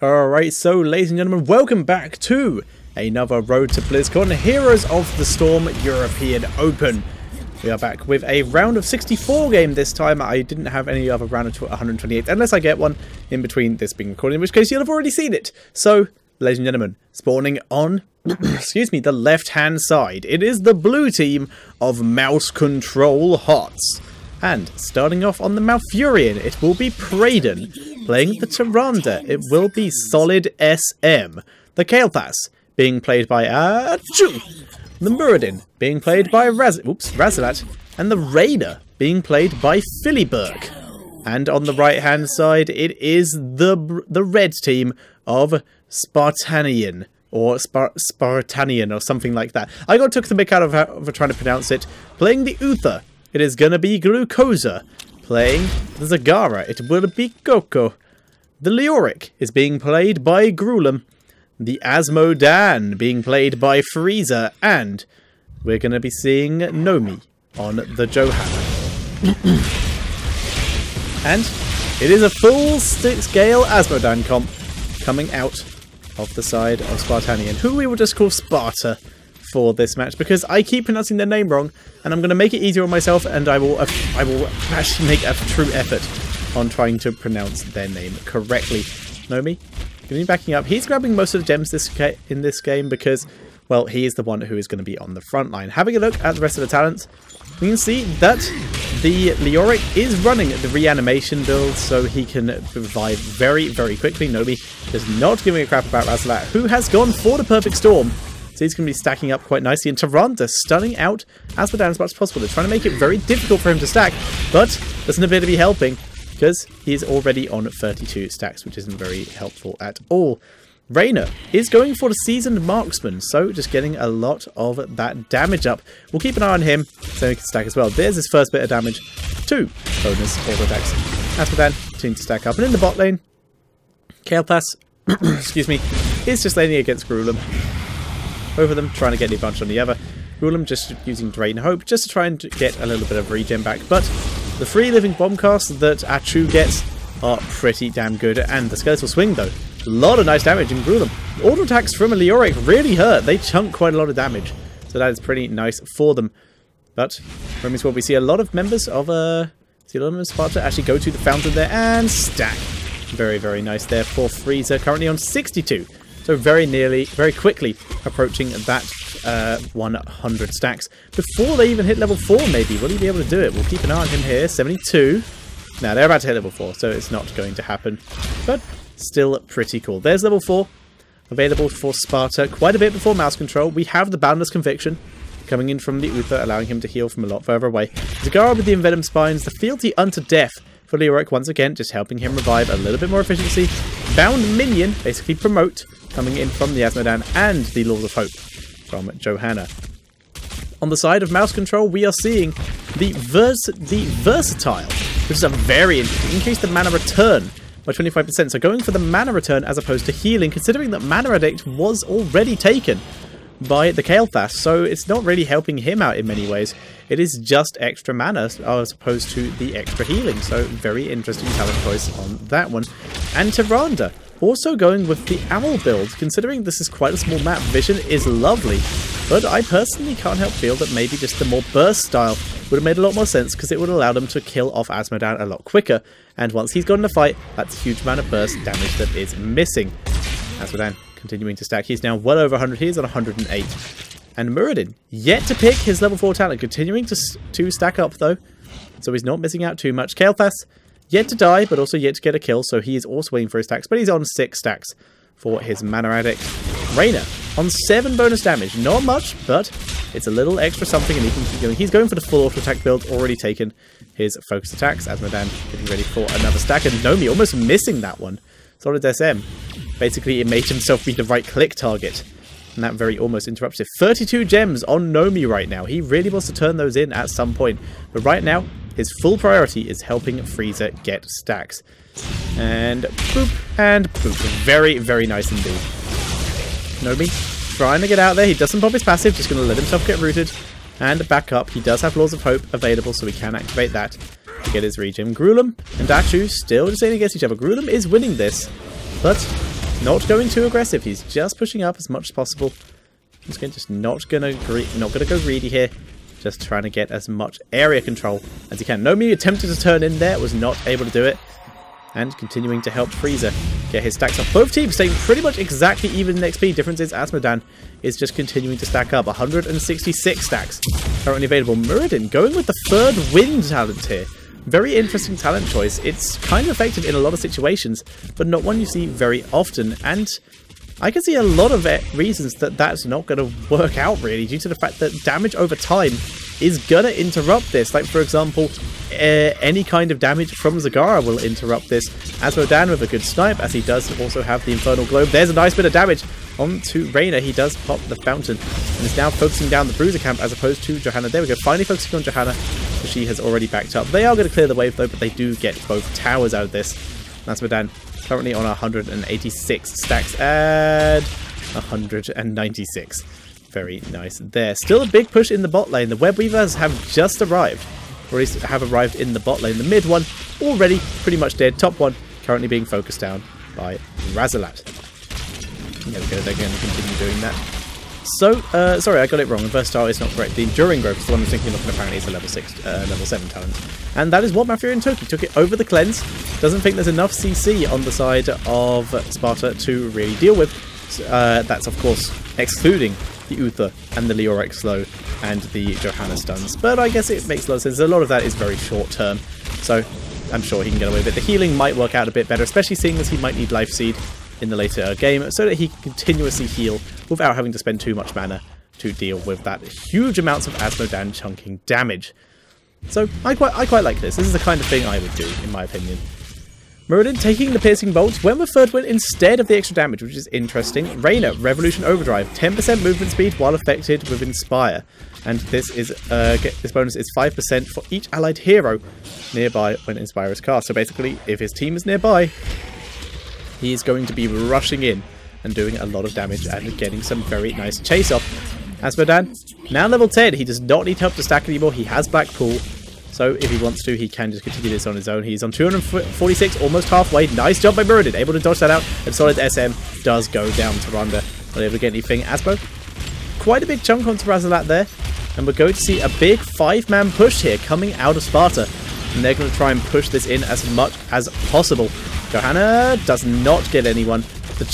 Alright, so ladies and gentlemen, welcome back to another Road to Blizzcon Heroes of the Storm European Open. We are back with a round of 64 game this time. I didn't have any other round of 128, unless I get one in between this being recorded, in which case you'll have already seen it. So, ladies and gentlemen, spawning on, excuse me, the left-hand side, it is the blue team of Mouse Control Hots. And starting off on the Malfurion, it will be Praeden. Playing the Tyrande, it will be Solid SM. The Kael'thas, being played by Achoo. The Muradin, being played by Razalat. And the Raider, being played by Philibert. And on the right-hand side, it is the red team of Spartanien. Or Spartanien, or something like that. I took the mick out of trying to pronounce it. Playing the Uther, it is going to be Glucosa. Playing the Zagara, it will be Coco. The Leoric is being played by Grulum. The Asmodan being played by Frieza. And we're going to be seeing Nomi on the Johanna. And it is a full-scale Asmodan comp coming out of the side of Spartanien, who we will just call Sparta for this match, because I keep pronouncing their name wrong, and I'm going to make it easier on myself, and I will actually make a true effort on trying to pronounce their name correctly. Nomi, continue backing up. He's grabbing most of the gems in this game because, well, he is the one who is going to be on the front line. Having a look at the rest of the talents, we can see that the Leoric is running the reanimation build, so he can revive very, very quickly. Nomi is not giving a crap about Razalat, who has gone for the perfect storm. So he's going to be stacking up quite nicely. And Tyrande stunning out Asmodan as much as possible. They're trying to make it very difficult for him to stack, but doesn't appear to be helping because he's already on 32 stacks, which isn't very helpful at all. Rainer is going for the Seasoned Marksman, so just getting a lot of that damage up. We'll keep an eye on him so he can stack as well. There's his first bit of damage. 2 bonus auto attacks. Asmodan continuing to stack up. And in the bot lane, Kael'thas, excuse me, is just laning against Grulum. Both of them trying to get the advantage on the other. Grulum just using Drain Hope just to try and get a little bit of regen back. But the free living bomb casts that Achoo gets are pretty damn good. And the Skeletal Swing, though, a lot of nice damage in Grulum. Auto attacks from a Leoric really hurt. They chunk quite a lot of damage. So that is pretty nice for them. But from this, we see a lot of members of Sparta actually go to the fountain there and stack. Very, very nice there for Frieza, currently on 62. So very quickly approaching that 100 stacks. Before they even hit level 4, maybe. Will he be able to do it? We'll keep an eye on him here. 72. Now, they're about to hit level 4, so it's not going to happen. But still pretty cool. There's level 4 available for Sparta. Quite a bit before Mouse Control. We have the Boundless Conviction coming in from the Uther, allowing him to heal from a lot further away. Zagara with the Envenom Spines. The Fealty Unto Death for Leoric once again, just helping him revive a little bit more efficiency. Bound Minion, basically Promote, coming in from the Asmodan, and the Laws of Hope from Johanna. On the side of Mouse Control, we are seeing the Versatile, which is a very interesting. Increase the mana return by 25%. So going for the mana return as opposed to healing, considering that Mana Addict was already taken by the Kael'thas, so it's not really helping him out in many ways. It is just extra mana as opposed to the extra healing. So very interesting talent choice on that one. And Tyrande also going with the Owl build, considering this is quite a small map. Vision is lovely, but I personally can't help feel that maybe just the more burst style would have made a lot more sense, because it would allow them to kill off Asmodan a lot quicker. And once he's gone in the fight, that's a huge amount of burst damage that is missing. Asmodan continuing to stack. He's now well over 100. He's on 108. And Muradin, yet to pick his level 4 talent, continuing to stack up though, so he's not missing out too much. Kael'thas, yet to die, but also yet to get a kill, so he is also waiting for his stacks, but he's on 6 stacks for his Mana Addict. Rainer on 7 bonus damage. Not much, but it's a little extra something, and he can keep going. He's going for the full auto attack build, already taken his focus attacks. Asmodan getting ready for another stack, and Nomi almost missing that one. Solid SM. Basically, it made himself be the right click target, and that very almost interrupts it. 32 gems on Nomi right now. He really wants to turn those in at some point, but right now, his full priority is helping Frieza get stacks. And boop, and boop. Very, very nice indeed. Nomi trying to get out there. He doesn't pop his passive, just going to let himself get rooted. And back up. He does have Laws of Hope available, so we can activate that to get his regen. Grulum and Achoo still just saying against each other. Grulum is winning this, but Not going too aggressive. He's just pushing up as much as possible. Just not gonna go greedy here. Just trying to get as much area control as he can. Nomi attempted to turn in there, was not able to do it. And continuing to help Frieza get his stacks up. Both teams staying pretty much exactly even in XP. Difference is Asmodan is just continuing to stack up. 166 stacks currently available. Muradin going with the third wind talent here. Very interesting talent choice. It's kind of effective in a lot of situations, but not one you see very often. And I can see a lot of reasons that that's not going to work out really, due to the fact that damage over time is going to interrupt this. Like, for example, any kind of damage from Zagara will interrupt this. Asmodan with a good snipe, as he does also have the Infernal Globe. There's a nice bit of damage onto Reina. He does pop the fountain and is now focusing down the Bruiser camp as opposed to Johanna. There we go, finally focusing on Johanna. She has already backed up. They are going to clear the wave though, but they do get both towers out of this. Asmodan currently on 186 stacks and 196. Very nice there. Still a big push in the bot lane. The Web Weavers have just arrived. Or at least have arrived in the bot lane. The mid one already pretty much dead. Top one currently being focused down by Razalat. There we go. They're going to continue doing that. So, sorry, I got it wrong. Versatile is not correct. The Enduring Growth is the one I'm thinking of, and apparently it's a level 7 talent. And that is what Malfurion took. He took it over the cleanse. Doesn't think there's enough CC on the side of Sparta to really deal with. That's, of course, excluding the Uther and the Leoric Slow and the Johanna stuns. But I guess it makes a lot of sense. A lot of that is very short term. So, I'm sure he can get away with it. The healing might work out a bit better, especially seeing as he might need Life Seed in the later game, so that he can continuously heal without having to spend too much mana to deal with that huge amounts of Asmodan chunking damage. So I quite like this. This is the kind of thing I would do, in my opinion. Muradin taking the Piercing Bolts, went with Third Wind instead of the extra damage, which is interesting. Reina, Revolution Overdrive, 10% movement speed while affected with Inspire. And this is this bonus is 5% for each allied hero nearby when Inspire is cast. So basically, if his team is nearby, he is going to be rushing in and doing a lot of damage and getting some very nice chase off. Asmodan, now level 10. He does not need help to stack anymore. He has Blackpool. So if he wants to, he can just continue this on his own. He's on 246, almost halfway. Nice job by Muradin. Able to dodge that out. And Solid SM does go down to Randa. Not able to get anything. Aspo, quite a big chunk onto Razalat there. And we're going to see a big 5-man push here coming out of Sparta. And they're going to try and push this in as much as possible. Johanna does not get anyone. The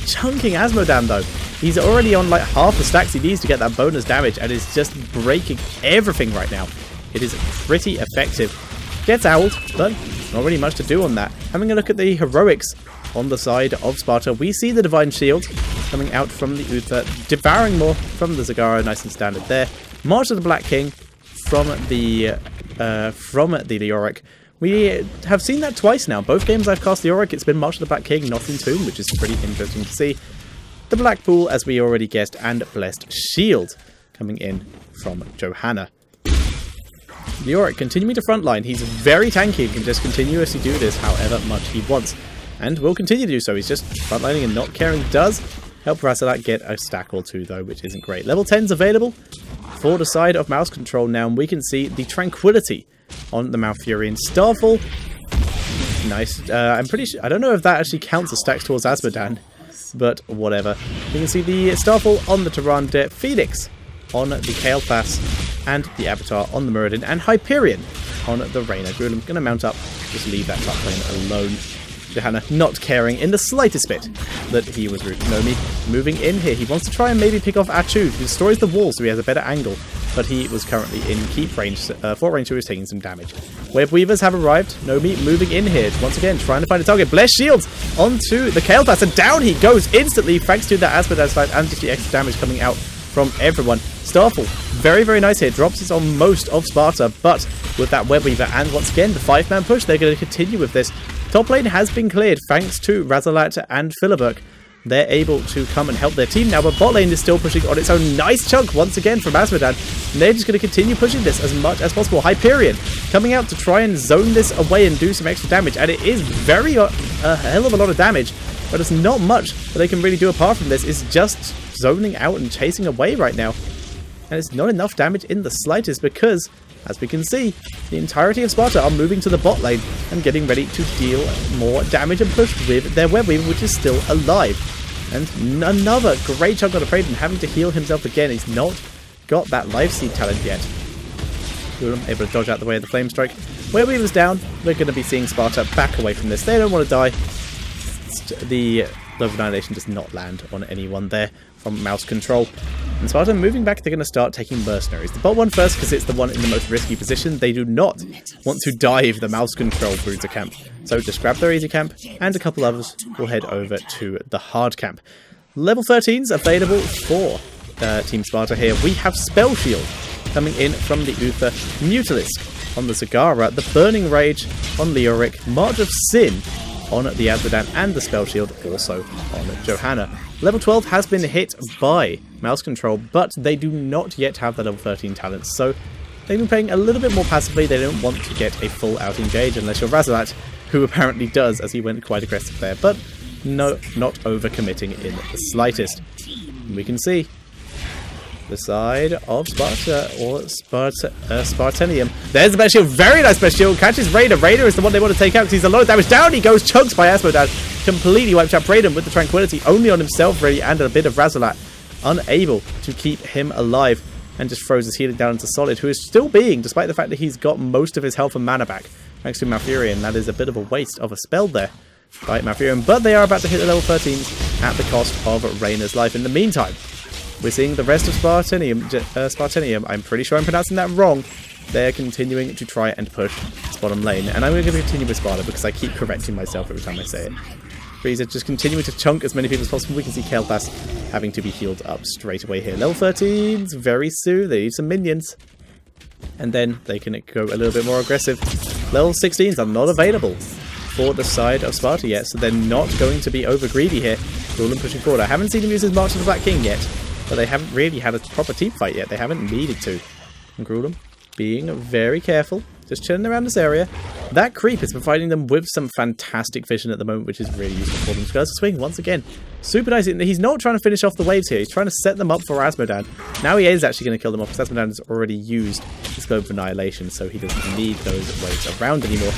chunking Asmodan though. He's already on like half the stacks he needs to get that bonus damage and is just breaking everything right now. It is pretty effective. Gets owled, but not really much to do on that. Having a look at the heroics on the side of Sparta, we see the Divine Shield coming out from the Uther, devouring more from the Zagara, nice and standard there. March of the Black King from the Leoric. We have seen that twice now. Both games I've cast Leoric, it's been March of the Black King, not Entomb, which is pretty interesting to see. The Blackpool, as we already guessed, and Blessed Shield coming in from Johanna. Leoric continuing to frontline. He's very tanky and can just continuously do this however much he wants. And will continue to do so. He's just frontlining and not caring. Does help Razalat get a stack or two though, which isn't great. Level 10's available for the side of mouse control now, and we can see the Tranquility on the Malfurion. Starfall. Nice. I'm pretty sure, I don't know if that actually counts as stacks towards Asmodan, but whatever. You can see the Starfall on the Tyrande, Phoenix on the Kael'thas, and the Avatar on the Muradin, and Hyperion on the Reina. Gruelim going to mount up, just leave that top lane alone. Johanna not caring in the slightest bit that he was rude. Nomi moving in here. He wants to try and maybe pick off Achu, who destroys the wall so he has a better angle, but he was currently in keep range, fort range, so he's taking some damage. Web Weavers have arrived. Nomi moving in here, once again trying to find a target. Bless Shields onto the Kael'thas, and down he goes instantly thanks to that Asmodan fight and just the extra damage coming out from everyone. Starfall, very, very nice here. Drops this on most of Sparta, but with that Web Weaver and once again the 5-man push, they're going to continue with this. Top lane has been cleared thanks to Razalat and Philibert. They're able to come and help their team now, but bot lane is still pushing on its own. Nice chunk once again from Asmodan. And they're just going to continue pushing this as much as possible. Hyperion coming out to try and zone this away and do some extra damage, and it is very a hell of a lot of damage, but it's not much that they can really do apart from this. It's just zoning out and chasing away right now. And it's not enough damage in the slightest because as we can see, the entirety of Sparta are moving to the bot lane and getting ready to deal more damage and push with their web weaver, which is still alive. And another great chunk on the Praeden having to heal himself again. He's not got that life seed talent yet. Able to dodge out the way of the flame strike. Web weaver's down. We're going to be seeing Sparta back away from this. They don't want to die. The Glove of Annihilation does not land on anyone there from mouse control. And Sparta moving back, they're going to start taking mercenaries. The bot one first because it's the one in the most risky position. They do not want to dive the mouse control bruiser camp. So just grab their easy camp and a couple others will head over to the hard camp. Level 13s available for Team Sparta here. We have Spell Shield coming in from the Uther, Mutalisk on the Zagara, the Burning Rage on Leoric, March of Sin on the Azmodan, and the Spell Shield also on Johanna. Level 12 has been hit by mouse control, but they do not yet have the level 13 talents, so they've been playing a little bit more passively. They don't want to get a full out engage unless you're Razalat, who apparently does, as he went quite aggressive there, but no, not overcommitting in the slightest. We can see the side of Sparta, or Spartanium. There's the best shield, very nice best shield, catches Raider. Raider is the one they want to take out because he's a lot of damage. Down he goes, choked by Azmodan, completely wiped out Braden with the Tranquility, only on himself really, and a bit of Razalat, unable to keep him alive, and just throws his healing down into Solid, who is still being, despite the fact that he's got most of his health and mana back, thanks to Malfurion. That is a bit of a waste of a spell there by Malfurion, but they are about to hit the level 13s at the cost of Reyna's life. In the meantime, we're seeing the rest of Spartanium, I'm pretty sure I'm pronouncing that wrong. They're continuing to try and push this bottom lane. And I'm going to continue with Sparta because I keep correcting myself every time I say it. Frieza just continuing to chunk as many people as possible. We can see Kael'thas having to be healed up straight away here. Level 13s, very soon. They need some minions. And then they can go a little bit more aggressive. Level 16s are not available for the side of Sparta yet, so they're not going to be over greedy here. Gruulin pushing forward. I haven't seen him use his March of the Black King yet, but they haven't really had a proper team fight yet. They haven't needed to. And Gruulin being very careful, just chilling around this area. That creep is providing them with some fantastic vision at the moment, which is really useful for them. Skirts swing once again. Super nice. He's not trying to finish off the waves here. He's trying to set them up for Azmodan. Now he is actually going to kill them off because Azmodan has already used his Globe of Annihilation, so he doesn't need those waves around anymore.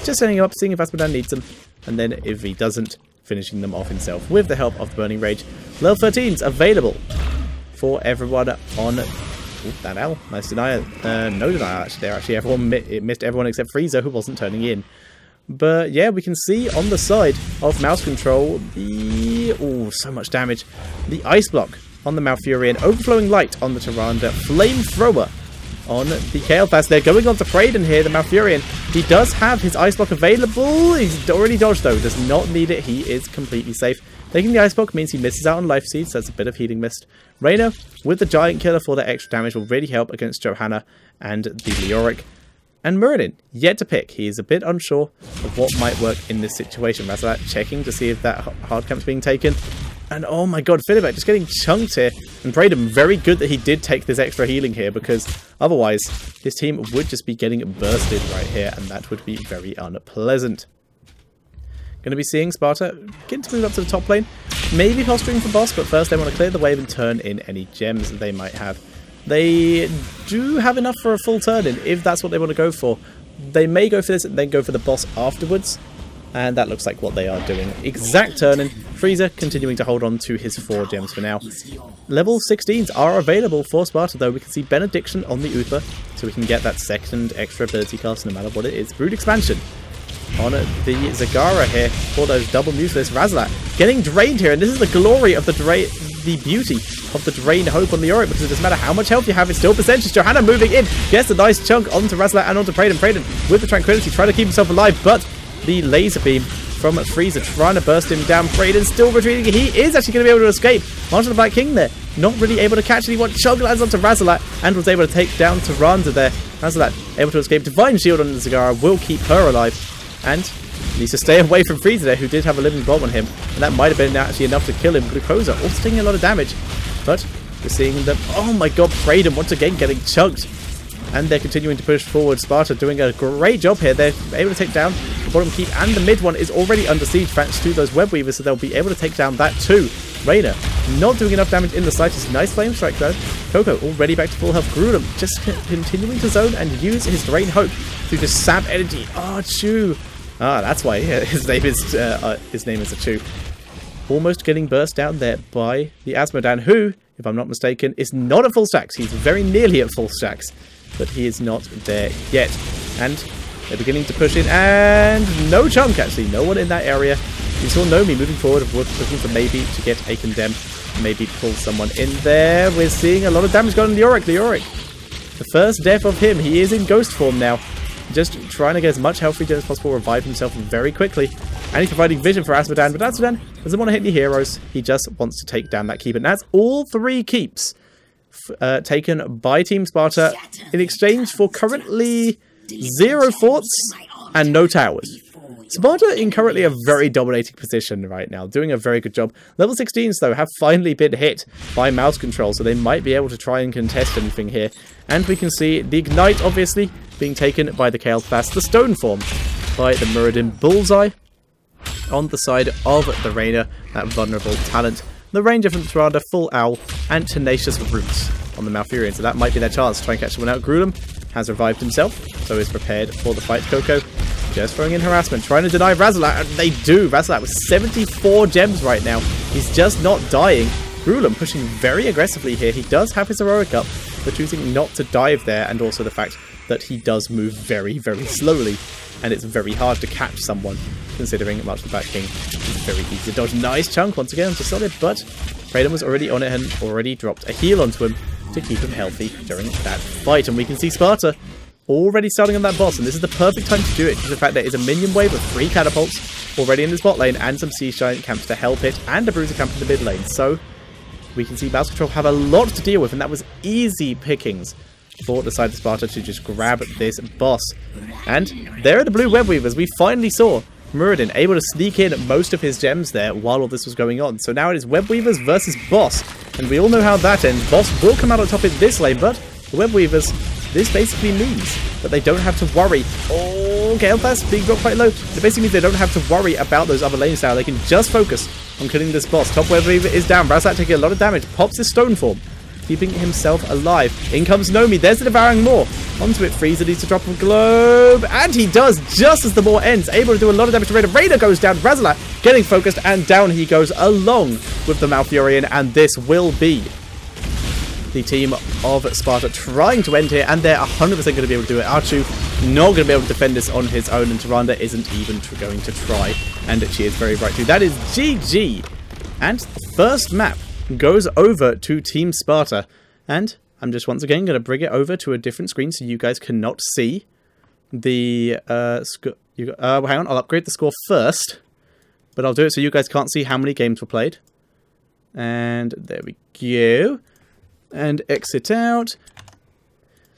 Just setting him up, seeing if Azmodan needs them, and then if he doesn't, finishing them off himself with the help of the Burning Rage. Level 13's available for everyone on... Ooh, that L. Nice denial. No denial, actually. There, actually, it missed everyone except Frieza, who wasn't turning in. But yeah, we can see on the side of mouse control the... Oh, so much damage. The Ice Block on the Malfurion. Overflowing Light on the Tyrande. Flamethrower on the Kael'thas. They're going on to Praeden here, the Malfurion. He does have his Ice Block available. He's already dodged, though. Does not need it. He is completely safe. Taking the Ice Block means he misses out on life seeds, so that's a bit of healing mist. Reyna, with the Giant Killer for the extra damage, will really help against Johanna and the Leoric. And Muradin, yet to pick. He is a bit unsure of what might work in this situation. Razalat checking to see if that hard camp's being taken. And oh my god, Philibert just getting chunked here. And Braden, very good that he did take this extra healing here, because otherwise his team would just be getting bursted right here, and that would be very unpleasant. Going to be seeing Sparta getting to move up to the top lane. Maybe posturing for boss, but first they want to clear the wave and turn in any gems that they might have. They do have enough for a full turn in, if that's what they want to go for. They may go for this and then go for the boss afterwards. And that looks like what they are doing. Exact turn-in. Frieza continuing to hold on to his 4 gems for now. Level 16s are available for Sparta, though. We can see Benediction on the Uther, so we can get that second extra ability cast no matter what it is. Brood Expansion on the Zagara here for those double Mutalisk. Razalat getting drained here, and this is the glory of the beauty of the Drain Hope on the Leoric, because it doesn't matter how much health you have, it's still percentage. Johanna moving in, gets a nice chunk onto Razalat and onto Praeden. Praeden with the Tranquility, trying to keep himself alive, but the laser beam from Frieza trying to burst him down. Praeden still retreating. He is actually going to be able to escape. March of the Black King there, not really able to catch anyone. Chug lands onto Razalat and was able to take down Tyrande there. Razalat able to escape. Divine Shield on the Zagara will keep her alive, and needs to stay away from Frieza there, who did have a living bomb on him, and that might have been actually enough to kill him. Glucosa also taking a lot of damage, but we're seeing them. Oh my god, Praeden once again getting chunked. And they're continuing to push forward. Sparta doing a great job here. They're able to take down the bottom keep, and the mid one is already under siege thanks to those web weavers, so they'll be able to take down that too. Reyna not doing enough damage in the slightest. Nice flame strike though. Coco already back to full health. Grudem just continuing to zone and use his Drain Hope to just sap energy. Oh, Chu. Ah, that's why his name is a Chu. Almost getting burst down there by the Asmodan, who, if I'm not mistaken, is not at full stacks. He's very nearly at full stacks, but he is not there yet. And they're beginning to push in, and no chunk actually, no one in that area. We saw Nomi moving forward, looking for maybe to get a condemn, maybe pull someone in there. We're seeing a lot of damage going on Leoric. The first death of him, he is in ghost form now. Just trying to get as much health regen as possible, revive himself very quickly. And he's providing vision for Asmodan, but Asmodan doesn't want to hit any heroes. He just wants to take down that keep. And that's all 3 keeps taken by Team Sparta in exchange for currently 0 forts and no towers. Sparta in currently a very dominating position right now, doing a very good job. Level 16s, though, have finally been hit by mouse control, so they might be able to try and contest anything here. And we can see the Ignite, obviously, being taken by the Chaos Blast, the Stone Form by the Muradin Bullseye on the side of the Rainer, that vulnerable talent. The Ranger from Tyrande, Full Owl, and Tenacious Roots on the Malfurion, so that might be their chance to try and catch someone out. Grudem has revived himself, so is prepared for the fight. Coco just throwing in harassment, trying to deny Razalat, and they do. Razalat with 74 gems right now. He's just not dying. Grudem pushing very aggressively here. He does have his heroic up, but choosing not to dive there, and also the fact that he does move very, very slowly, and it's very hard to catch someone, considering March of the Bat King is very easy to dodge. Nice chunk once again onto Solid, but Kraden was already on it and already dropped a heal onto him to keep him healthy during that fight. And we can see Sparta already starting on that boss, and this is the perfect time to do it, because the fact there is a minion wave of 3 catapults already in the bot lane, and some Sea Giant camps to help it, and a Bruiser camp in the mid lane. So we can see Mouse Control have a lot to deal with, and that was easy pickings for the side of Sparta to just grab this boss. And there are the blue web weavers. We finally saw Muradin able to sneak in most of his gems there while all this was going on. So now it is web weavers versus boss, and we all know how that ends. Boss will come out on top in this lane, but the web weavers, this basically means that they don't have to worry. Oh, Gale Pass being dropped quite low. It basically means they don't have to worry about those other lanes now. They can just focus on killing this boss. Top web weaver is down. Razak taking a lot of damage. Pops his stone form, keeping himself alive. In comes Nomi. There's the devouring maw. Onto it, Freezer needs to drop a globe, and he does just as the maw ends. Able to do a lot of damage to Raider. Raider goes down. Razalat getting focused, and down he goes along with the Malfurion, and this will be the team of Sparta trying to end here, and they're 100% going to be able to do it. Archu not going to be able to defend this on his own, and Tyrande isn't even going to try, and she is very right too. That is GG, and the first map goes over to Team Sparta, and I'm just once again going to bring it over to a different screen so you guys cannot see the score. Hang on, I'll upgrade the score first, but I'll do it so you guys can't see how many games were played. And there we go. And exit out.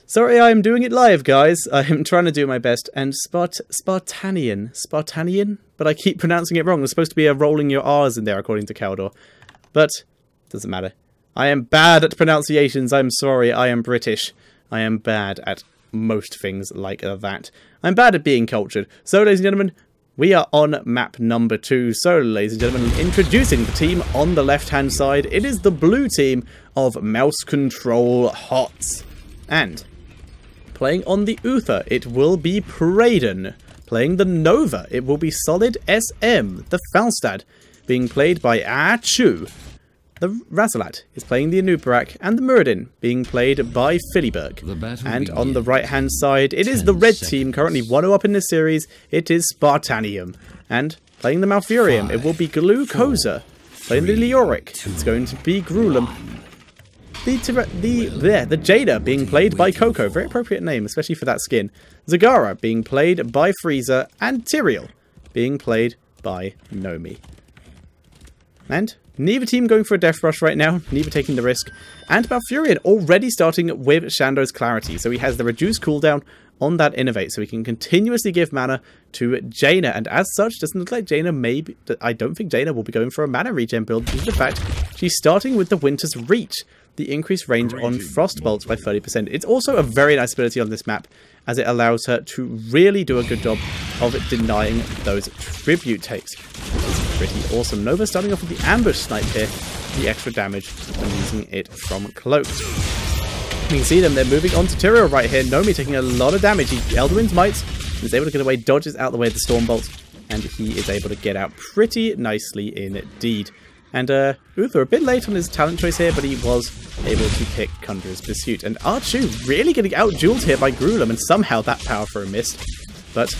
Sorry, I'm doing it live, guys. I'm trying to do my best. And Spartanien, but I keep pronouncing it wrong. There's supposed to be a rolling your R's in there, according to Caldor, but doesn't matter. I am bad at pronunciations. I'm sorry. I am British. I am bad at most things like that. I'm bad at being cultured. So, ladies and gentlemen, we are on map number 2. So, ladies and gentlemen, introducing the team on the left-hand side. It is the blue team of Mouse Control Hots. And playing on the Uther, it will be Praden. Playing the Nova, it will be Solid SM. The Falstad, being played by Achu. The Razalat is playing the Anubarak, and the Muradin being played by Philiberg. And on the right-hand side, it is the red team, currently 1-0 up in this series. It is Spartanium. And playing the Malfurion, it will be Glucosa. Playing the Leoric, it's going to be Grulum. The Jada being played by Coco, very appropriate name, especially for that skin. Zagara being played by Freezer, and Tyrael being played by Nomi. And neither team going for a death rush right now, neither taking the risk. And Malfurion already starting with Shando's Clarity, so he has the reduced cooldown on that Innovate, so he can continuously give mana to Jaina, and as such, doesn't look like Jaina I don't think Jaina will be going for a mana regen build, due to the fact she's starting with the Winter's Reach, the increased range on Frostbolts by 30%. It's also a very nice ability on this map, as it allows her to really do a good job of denying those tribute takes, which is pretty awesome. Nova starting off with the ambush snipe here, the extra damage when using it from Cloak. You can see them, they're moving on to Tyrael right here. Nomi taking a lot of damage. Elderwind's Might is able to get away, dodges out the way of the Stormbolt, and he is able to get out pretty nicely indeed. And Uther a bit late on his talent choice here, but he was able to pick Conjurer's Pursuit. And Archu really getting out-dueled here by Gruulem, and somehow that power throw missed. But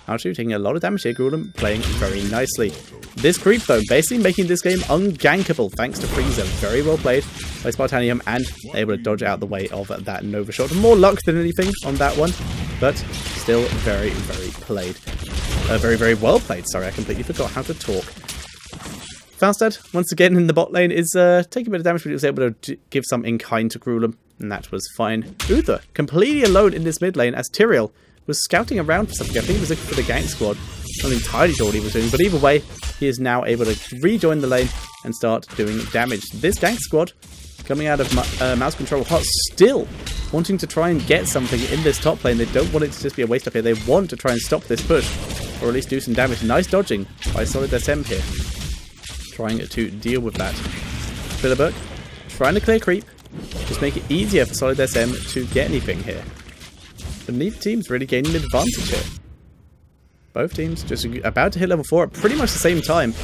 Archu taking a lot of damage here, Gruulem playing very nicely. This creep, though, basically making this game ungankable thanks to Frieza. Very well played by Spartanien, and able to dodge out the way of that Nova Shot. More luck than anything on that one, but still very, very played. Very, very well played. Sorry, I completely forgot how to talk. Falstad, once again in the bot lane, is taking a bit of damage, but he was able to give some in kind to Gruulem, and that was fine. Uther, completely alone in this mid lane, as Tyrael was scouting around for something. I think he was looking for the gank squad. Not entirely sure what he was doing, but either way, he is now able to rejoin the lane and start doing damage. This gank squad, coming out of mouse control hot, still wanting to try and get something in this top lane. They don't want it to just be a waste up here. They want to try and stop this push, or at least do some damage. Nice dodging by Solid SM here, trying to deal with that. Philibert trying to clear creep, just make it easier for Solid SM to get anything here. But neither team's really gaining an advantage here. Both teams just about to hit level 4 at pretty much the same time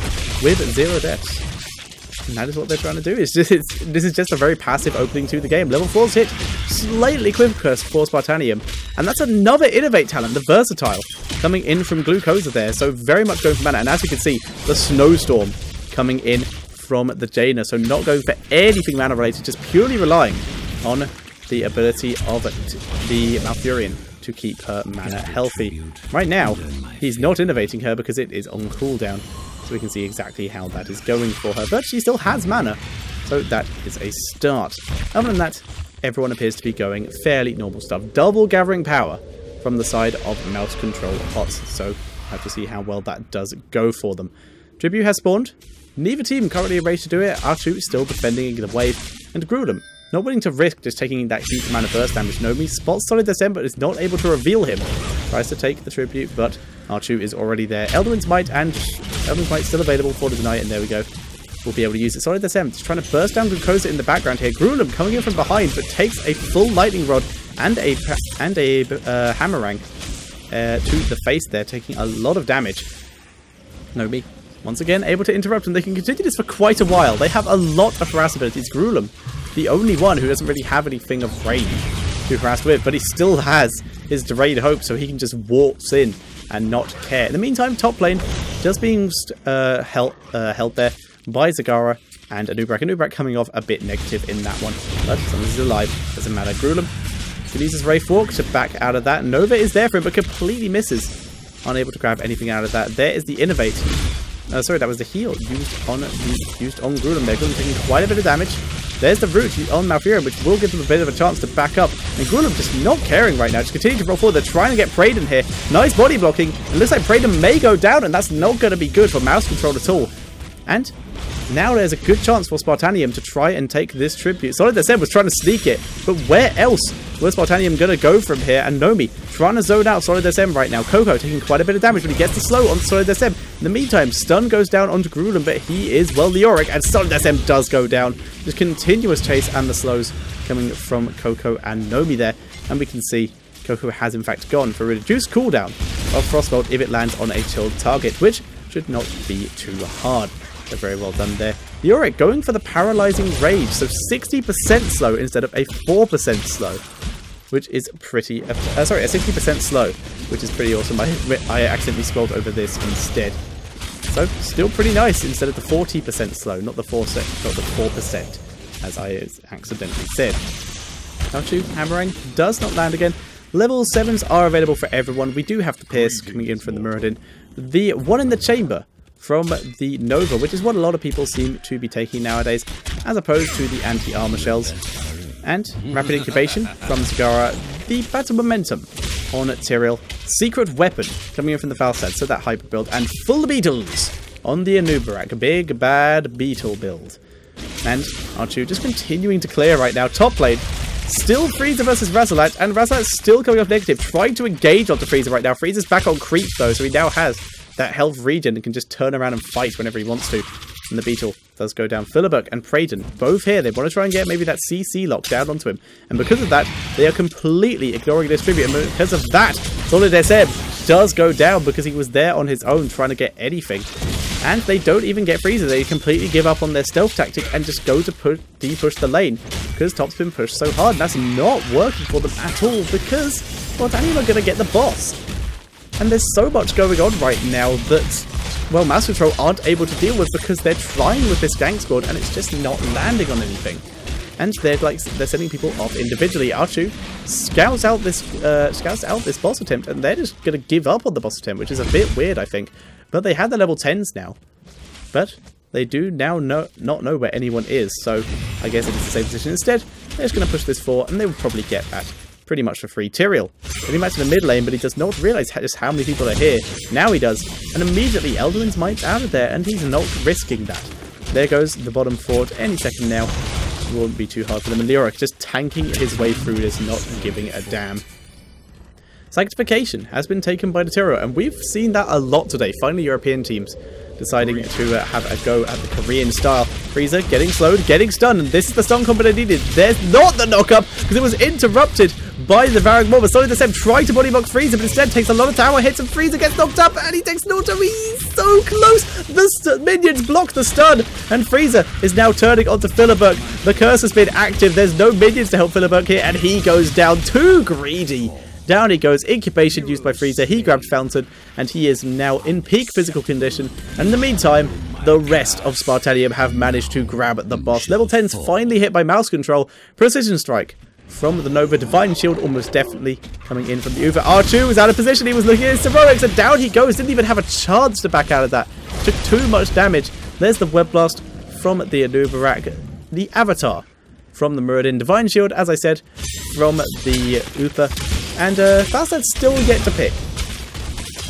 with 0 deaths. And that is what they're trying to do. This is just a very passive opening to the game. Level 4's hit slightly quicker for Spartanien. And that's another Innovate talent, the Versatile, coming in from Glucosa there. So very much going for mana. And as you can see, the Snowstorm coming in from the Jaina. So not going for anything mana related, just purely relying on the ability of the Malfurion to keep her mana healthy. Right now, he's not innovating her because it is on cooldown. So we can see exactly how that is going for her. But she still has mana, so that is a start. Other than that, everyone appears to be going fairly normal stuff. Double gathering power from the side of mouse control pots. So have to see how well that does go for them. Tribute has spawned. Neither team currently ready to do it. Archu still defending the wave. And Gruulem not willing to risk just taking that huge amount of burst damage. Nomi spots Solid SM, but is not able to reveal him. Tries to take the tribute, but Archu is already there. Elderwind's Might, and Elderwind's Might still available for the deny, and there we go. We'll be able to use it. Solid SM just trying to burst down Glucosa in the background here. Gruulem coming in from behind, but takes a full lightning rod and a hammerang to the face there, taking a lot of damage. Nomi once again able to interrupt, and they can continue this for quite a while. They have a lot of harass abilities. Gruulem, the only one who doesn't really have anything of range to harass with, but he still has his Delayed Hope, so he can just waltz in and not care. In the meantime, top lane just being held there by Zagara and Anubrak. Anubrak coming off a bit negative in that one, but as long as he's alive, doesn't matter. Gruulem uses Wraith Walk to back out of that. Nova is there for him, but completely misses. Unable to grab anything out of that. There is the Innovate. Sorry, that was the heal used on Gruulem there. Gruulem taking quite a bit of damage. There's the root on Malfurion, which will give them a bit of a chance to back up. And Gruulem just not caring right now. Just continue to roll forward. They're trying to get Praeden here. Nice body blocking. It looks like Praeden may go down, and that's not going to be good for mouse control at all. And now there's a good chance for Spartanien to try and take this tribute. Solid SM was trying to sneak it, but where else was Spartanien going to go from here? And Nomi trying to zone out Solid SM right now. Coco taking quite a bit of damage, but he gets the slow on Solid SM. In the meantime, stun goes down onto Gruulem, but he is well Leoric, and Solid SM does go down. Just continuous chase and the slows coming from Coco and Nomi there. And we can see Coco has in fact gone for a reduced cooldown of Frostbolt if it lands on a chilled target, which should not be too hard. So very well done there. Leoric going for the Paralyzing Rage, so 60% slow instead of a 4% slow, which is pretty... sorry, a 60% slow, which is pretty awesome. I accidentally scrolled over this instead. So, still pretty nice instead of the 40% slow, not the 4%, as I accidentally said. Archu, Hammerang, does not land again. Level 7s are available for everyone. We do have the Pierce coming in from the Muradin. The one in the chamber from the Nova, which is what a lot of people seem to be taking nowadays, as opposed to the anti-armor shells. And Rapid Incubation from Zagara, the Battle Momentum on Tyrael, Secret Weapon coming in from the Falstad, so that hyper build, and Full Beetles on the Anubarak, big bad beetle build. And Archu just continuing to clear right now. Top lane, still Frieza versus Razalat, and Razalat still coming off negative, trying to engage onto Frieza right now. Frieza's back on creep though, so he now has that health regen and can just turn around and fight whenever he wants to. And the Beetle does go down. Philibert and Praydon, both here. They want to try and get maybe that CC lock down onto him. And because of that, they are completely ignoring this tribute. And because of that, Solid SM does go down because he was there on his own trying to get anything. And they don't even get Frieza. They completely give up on their stealth tactic and just go to de-push the lane. Because top's been pushed so hard. And that's not working for them at all. Because Spartanien are going to get the boss. And there's so much going on right now that, well, Mouse Control aren't able to deal with because they're trying with this gang squad and it's just not landing on anything. And they're sending people off individually. R2 scouts out this boss attempt, and they're just gonna give up on the boss attempt, which is a bit weird, I think. But they have the level 10s now. But they do now not know where anyone is, so I guess it is the same position instead. They're just gonna push this forward, and they will probably get that pretty much for free. Tyrael getting back to the mid lane, but he does not realize just how many people are here. Now he does, and immediately Elderman's Might's out of there, and he's not risking that. There goes the bottom fort any second now. It won't be too hard for them, and Leoric just tanking his way through this, not giving a damn. Sanctification has been taken by the Tyrael, and we've seen that a lot today. Finally, European teams deciding to have a go at the Korean style. Frieza getting slowed, getting stunned, and this is the stun combo they needed. There's not the knockup, because it was interrupted by the Varrock Mob. Solid SM tried to body block Frieza, but instead takes a lot of tower hits, and Frieza gets knocked up, and he takes no time. He's so close. The minions block the stun, and Frieza is now turning onto Philibert. The curse has been active. There's no minions to help Philibert here, and he goes down. Too greedy. Down he goes. Incubation used by Frieza. He grabbed Fountain, and he is now in peak physical condition. And in the meantime, the rest of Spartanien have managed to grab the boss. Level 10's finally hit by Mouse Control. Precision Strike from the Nova. Divine Shield almost definitely coming in from the Uber. R2 was out of position. He was looking at his heroics, and down he goes. Didn't even have a chance to back out of that. Took too much damage. There's the Web Blast from the Anubarak. The Avatar from the Muradin. Divine Shield, as I said, from the Uther. And Falstad's still yet to pick.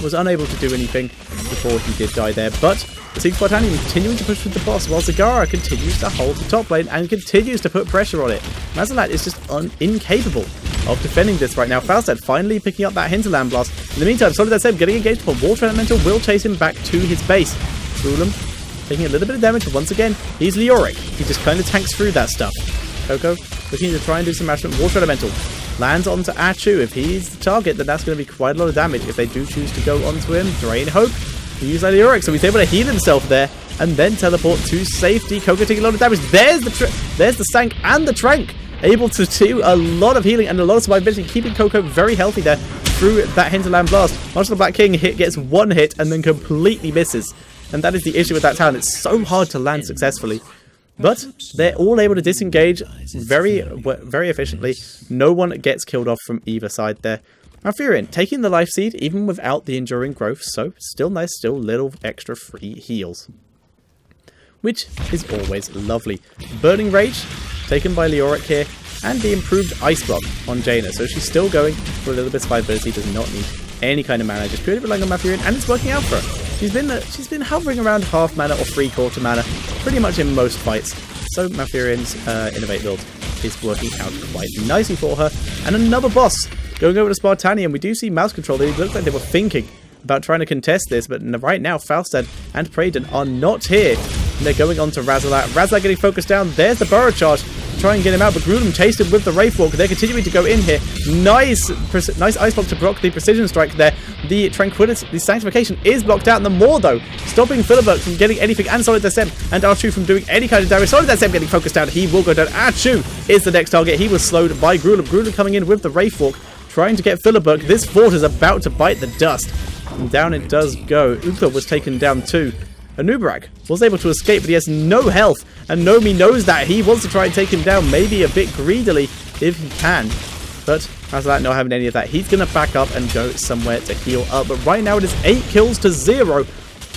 Was unable to do anything before he did die there. But the Team Spartanien continuing to push with the boss, while Zagara continues to hold the top lane and continues to put pressure on it. Mazalat is just incapable of defending this right now. Falstad finally picking up that Hinterland Blast. In the meantime, Solid SM getting engaged for Water Elemental will chase him back to his base. Gulam taking a little bit of damage, but once again, he's Leoric. He just kind of tanks through that stuff. Coco looking to try and do some management. Water Elemental lands onto Achu. If he's the target, then that's going to be quite a lot of damage. If they do choose to go onto him, Drain Hope. He used that Leoric, so he's able to heal himself there and then teleport to safety. Coco taking a lot of damage. There's the Sank and the Trank, able to do a lot of healing and a lot of survivability, keeping Coco very healthy there through that Hinterland Blast. Marshal the Black King gets one hit and then completely misses. And that is the issue with that talent. It's so hard to land successfully. But they're all able to disengage very efficiently. No one gets killed off from either side there. Malfurion taking the life seed even without the enduring growth, so still nice, still little extra free heals, which is always lovely. Burning Rage taken by Leoric here, and the improved Ice Block on Jaina, so she's still going for a little bit of survivability, does not need any kind of mana, just purely relying on Malfurion, and it's working out for her. She's been hovering around half mana or 3/4 mana pretty much in most fights, so Malfurion's Innovate build is working out quite nicely for her. And another boss going over to Spartanien. We do see Mouse Control. They look like they were thinking about trying to contest this, but right now Falstad and Praydon are not here. And they're going on to Razalat. Razalat getting focused down. There's the Burrow Charge. Try and get him out, but Grudem chased him with the Wraithwalk. They're continuing to go in here. Nice Ice Block to block the Precision Strike there. The Tranquility, the Sanctification is blocked out, and the more though, stopping Philibert from getting anything, and Solid SM and R2 from doing any kind of damage. Solid SM getting focused down. He will go down. R2 is the next target. He was slowed by Grudem. Grudem coming in with the Wraithwalk, trying to get Philibert. This fort is about to bite the dust. And down it does go. Uther was taken down too. Anubarak was able to escape, but he has no health, and Nomi knows that. He wants to try and take him down, maybe a bit greedily if he can. But Razalat not having any of that. He's going to back up and go somewhere to heal up. But right now it is 8 kills to 0.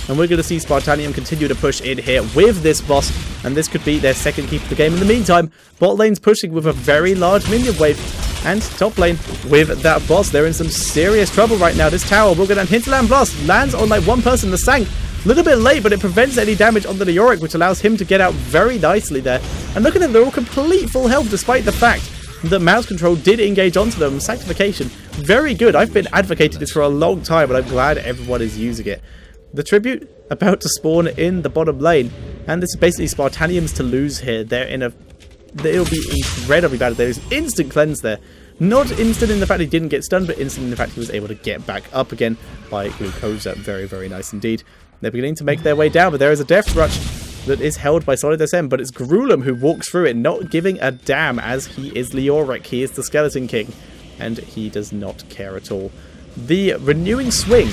And we're going to see Spartanien continue to push in here with this boss. And this could be their second keep of the game. In the meantime, bot lane's pushing with a very large minion wave. And top lane with that boss. They're in some serious trouble right now. This tower will go down. Hinterland Blast lands on like one person, the Sank. A little bit late, but it prevents any damage on the Leoric, which allows him to get out very nicely there. And look at them, they're all complete full health, despite the fact that Mouse Control did engage onto them. Sanctification, very good. I've been advocating this for a long time, but I'm glad everyone is using it. the tribute about to spawn in the bottom lane, and this is basically Spartanians to lose here. It'll be incredibly bad if there's instant cleanse there. Not instant in the fact he didn't get stunned, but instant in the fact he was able to get back up again by Glucosa. Very, very nice indeed. They're beginning to make their way down, but there is a Death Rush that is held by Solid SM, but it's Gruulem who walks through it, not giving a damn, as he is Leoric. He is the Skeleton King, and he does not care at all. The Renewing Swing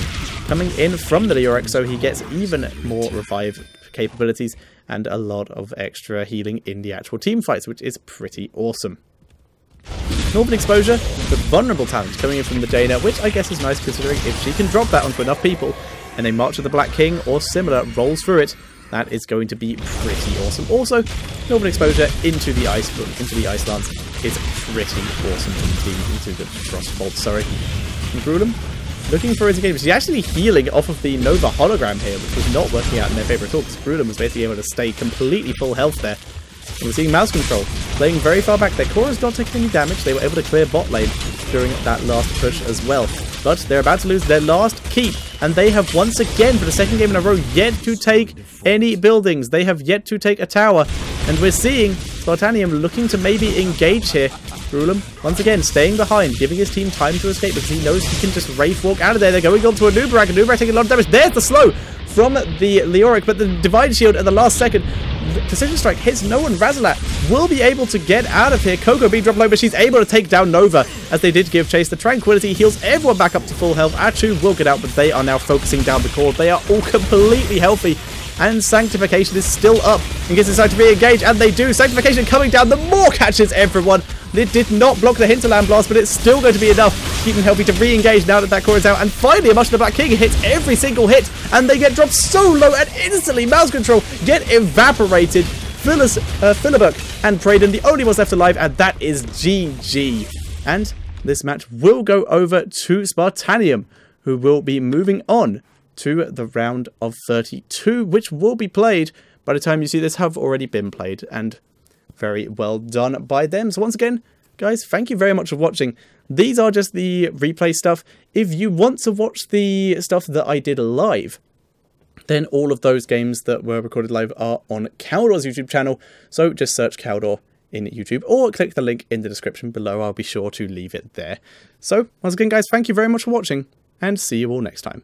coming in from the Leoric, so he gets even more revive capabilities and a lot of extra healing in the actual team fights, which is pretty awesome. Northern Exposure, but vulnerable talent coming in from the Jaina, which I guess is nice considering if she can drop that onto enough people and a March of the Black King or similar rolls through it, that is going to be pretty awesome. Also, Northern Exposure into the Ice Lance is pretty awesome indeed. Into the Frostbolt, sorry. And Gruulem looking for his engagement. He's actually healing off of the Nova hologram here, which was not working out in their favour at all, because Gruulem was basically able to stay completely full health there. And we're seeing Mouse Control playing very far back. Their core is not taking any damage. They were able to clear bot lane during that last push as well. But they're about to lose their last keep, and they have once again, for the second game in a row, yet to take any buildings. They have yet to take a tower, and we're seeing Spartanien looking to maybe engage here. Gruulem, once again, staying behind, giving his team time to escape because he knows he can just Wraith Walk out of there. They're going on to a Nubarak, and Nubarak taking a lot of damage. There's the slow from the Leoric, but the Divine Shield at the last second. Precision Strike hits no one. Razalat will be able to get out of here. Coco being dropped low, but she's able to take down Nova, as they did give chase. The Tranquility heals everyone back up to full health. Achu will get out, but they are now focusing down the core. They are all completely healthy, and Sanctification is still up and gets inside to re-engage, and they do. Sanctification coming down. The Maw catches everyone. It did not block the Hinterland Blast, but it's still going to be enough to keep them healthy to re-engage now that that core is out. And finally, a March of the Black King hits every single hit, and they get dropped so low, and instantly Mouse Control get evaporated. Philibert and Praeden, the only ones left alive, and that is GG. And this match will go over to Spartanien, who will be moving on to the round of 32, which will be played by the time you see this have already been played, and very well done by them. So once again, guys, thank you very much for watching. These are just the replay stuff. If you want to watch the stuff that I did live, then all of those games that were recorded live are on Caldor's YouTube channel. So just search Caldor in YouTube or click the link in the description below. I'll be sure to leave it there. So once again, guys, thank you very much for watching, and see you all next time.